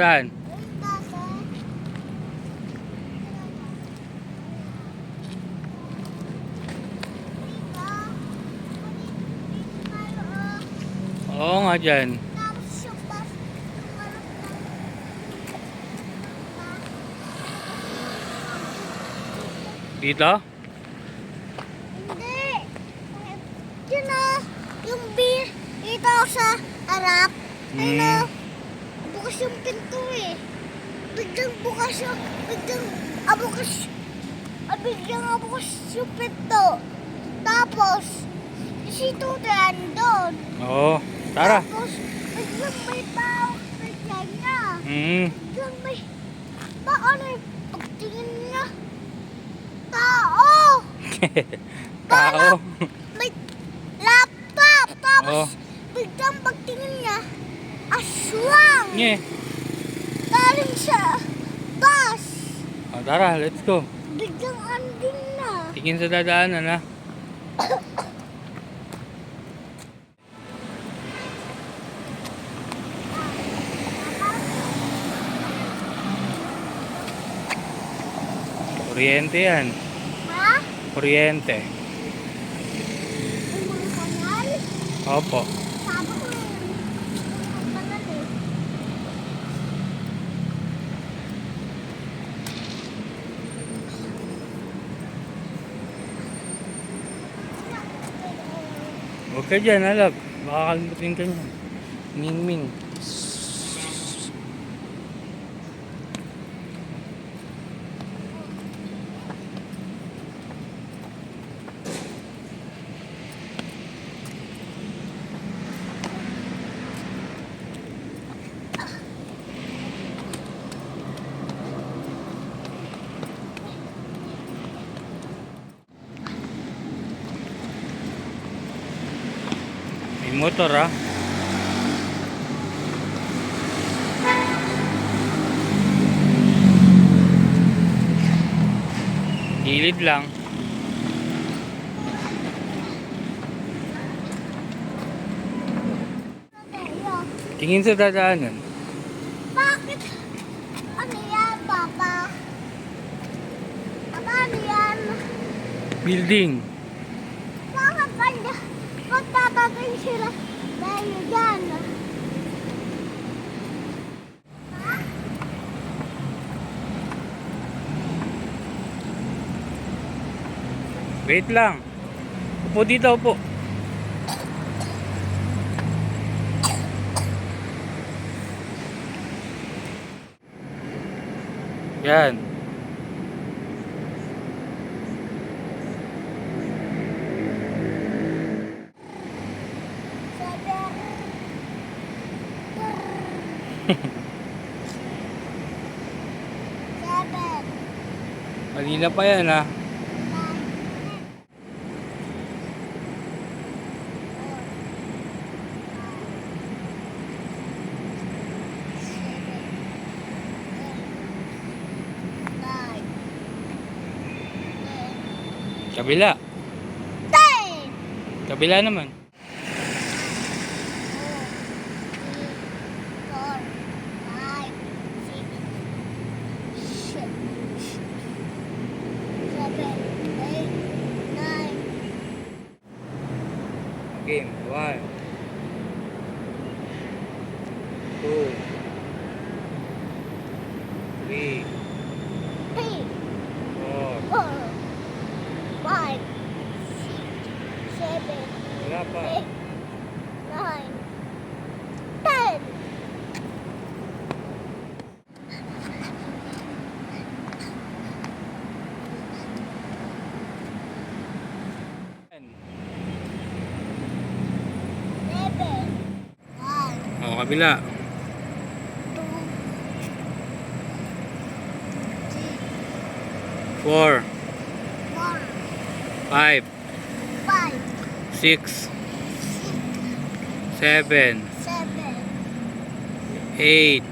Saan? Oo nga dyan. Dito? Hindi. Yun o. Yung beer. Dito sa harap. Ayun o. Bukas yung pinto eh. Biglang bukas yung... Biglang abukas yung pinto. Tapos, si Tutan doon. Oo. Tara. Tapos, biglang may tao sa kanya. Biglang may... Paano yung pagtingin niya? Tao! Tao. May laptop! Oo. Tapos, biglang pagtingin niya, aswang! Nye. Galing sa bus! O, tara, let's go. Biglang andin na. Tingin sa dadaanan ha. Kuryente yan. Ha? Kuryente. Yung mga kanal? Opo. Sabi ko yung kanal eh. Huwag ka dyan, alag. Baka kalimutin ka niyan. Ming-ming. May motor ha. Gilid lang. Tingin sa dadaanan. Bakit? Ano yan, Papa? Papa, ano yan? Building. Bakit kanya? Magtatagay sila dahil dyan. Ha? Wait lang. Upo dito, upo. Yan. Seven. Malina pa yan ha. Kabila. Ten. Kabila naman. Four, five, six, seven, eight, nine. Game. 1 2 3 Three, 4. four, five, six, seven, Wala pa. eight, nine, ten. Seven, one, O, kabila. two, three, 4 four, 5 five, 6 six, 7 seven, 8 eight,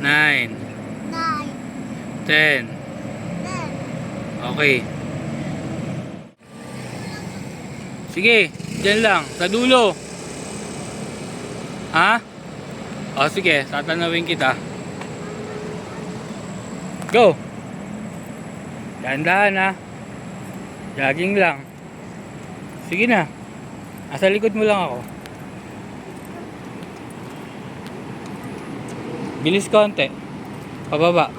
9 nine, 10. ten. Okay. Sige, dyan lang. Sa dulo. Ha? O sige, tatanawin kita. Go! Dahan-dahan ha. Jogging lang. Sige na. Asa likod mo lang ako. Bilis konti. Pababa.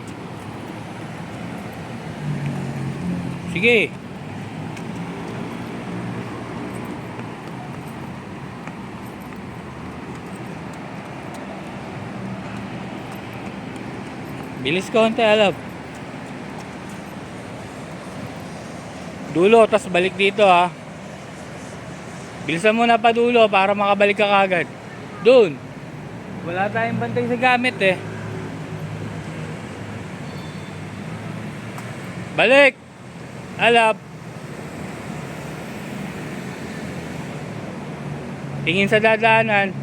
Sige. Bilis konti, alab. Dulo, tas balik dito ha. Bilisan mo na pa dulo para makabalik ka kagad. Doon. Wala tayong bantay sa gamit eh. Balik. Alab. Tingin sa dadaanan.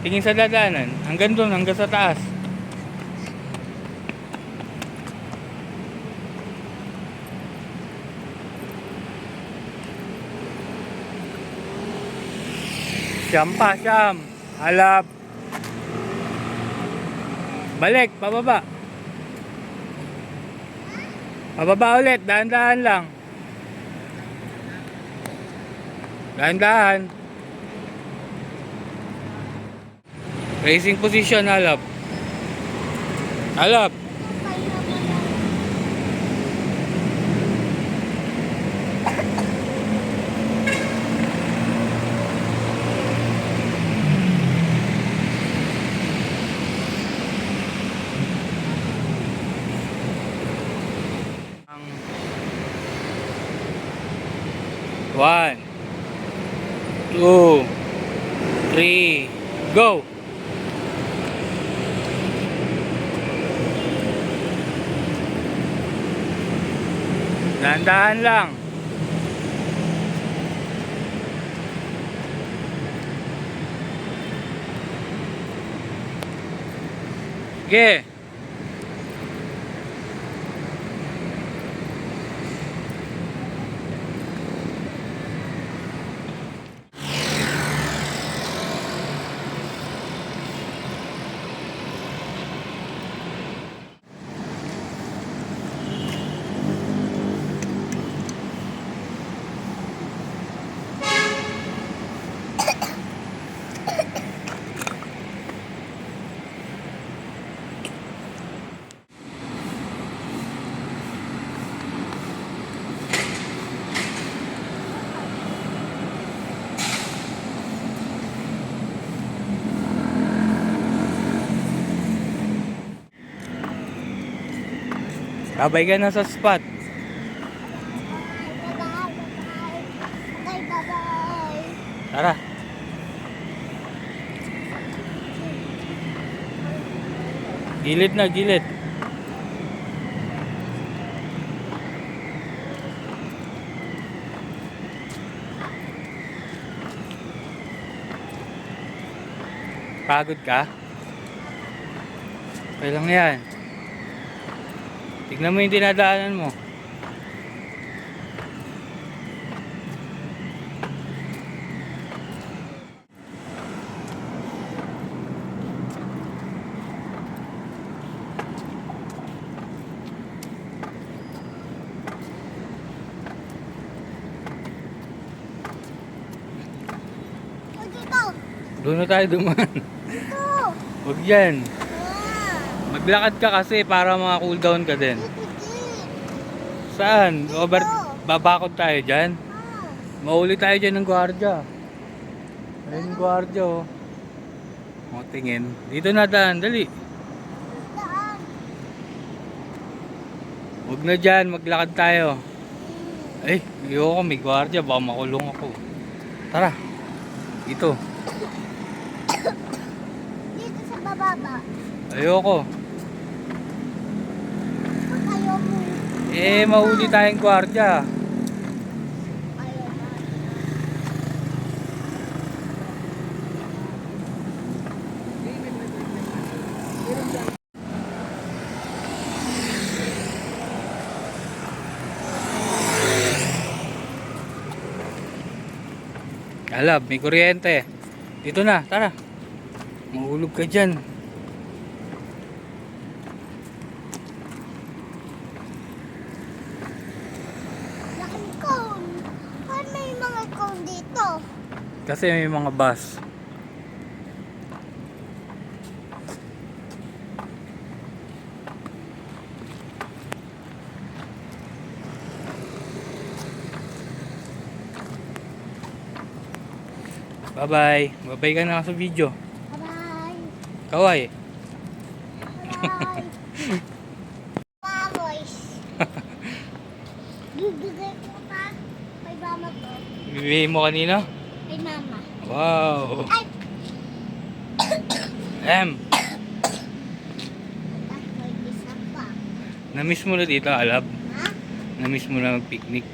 Tingin sa dadaanan. Hanggang doon, hanggang sa taas. Siyam pa, siyam. Alab. Balik, pababa. Pababa ulit, dahan-dahan lang. Dahan-dahan. Racing position, alab. Alab. One, two, three, go! Dahan-dahan lang. Sige. Sabay ka na sa spot. Bye-bye. Tara. Gilid na, gilid. Pagod ka? Okay lang yan. Tignan mo yung dinadaanan mo. O, dito. Doon na tayo dumaan. Dito. Huwag yan. Ah, Maglakad ka kasi para maka-cool down ka din. dito. Saan? Babakod tayo dyan? Ah, Mauli tayo dyan ng gwardiya. Ayun yung gwardiya oh. O tingin. Dito na daan, dali. daan. Huwag na dyan, maglakad tayo. Ay, ayoko, may gwardiya, baka makulong ako. Tara. Dito. Dito sa bababa. Ayoko. Pag ayaw mo. Mauli tayong gwardiya. Ayaw mo. Alab, may kuryente. Dito na, tara. Mahulog ka dyan. Laking cone. Paano may mga cone dito? Kasi may mga bus. Bye-bye. Bye-bye ka na sa video. Bye-bye. Kaway. Bye-bye. Baboys. Bibigay ko pa kay mama ko. Bibigay mo kanina? Kay mama. Wow. Ay! Em, Ay, may isa pa. na-miss mo na dito, Alab? Ha? Na-miss mo na mag-picnic?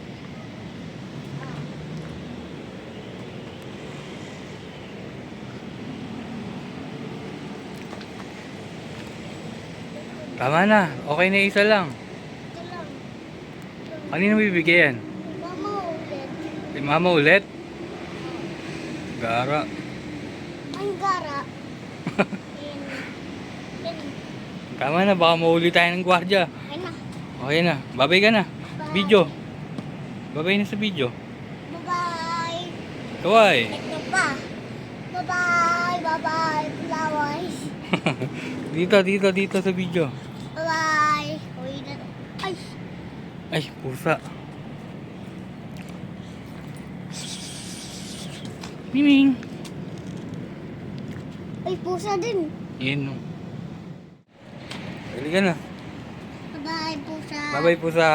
Tama na. Okay na isa lang. Ito lang. Kanino bibigay yan? Mama ulit. Kay mama ulit? Gara. Ang gara. Yan. Yan. Tama na, baka mahuli tayo ng gwardiya. Ay na. Okay na. Babay ka na. Video. Babay na sa video. Bye-bye. Kaway. Ito pa. Bye-bye. Bye-bye. Flowers. Dito sa video. Bye-bye. Uy na. Ay. Ay, pusa. Miming. Ay, pusa din. Yun. Bili ka na. Bye-bye, pusa. Bye-bye pusa.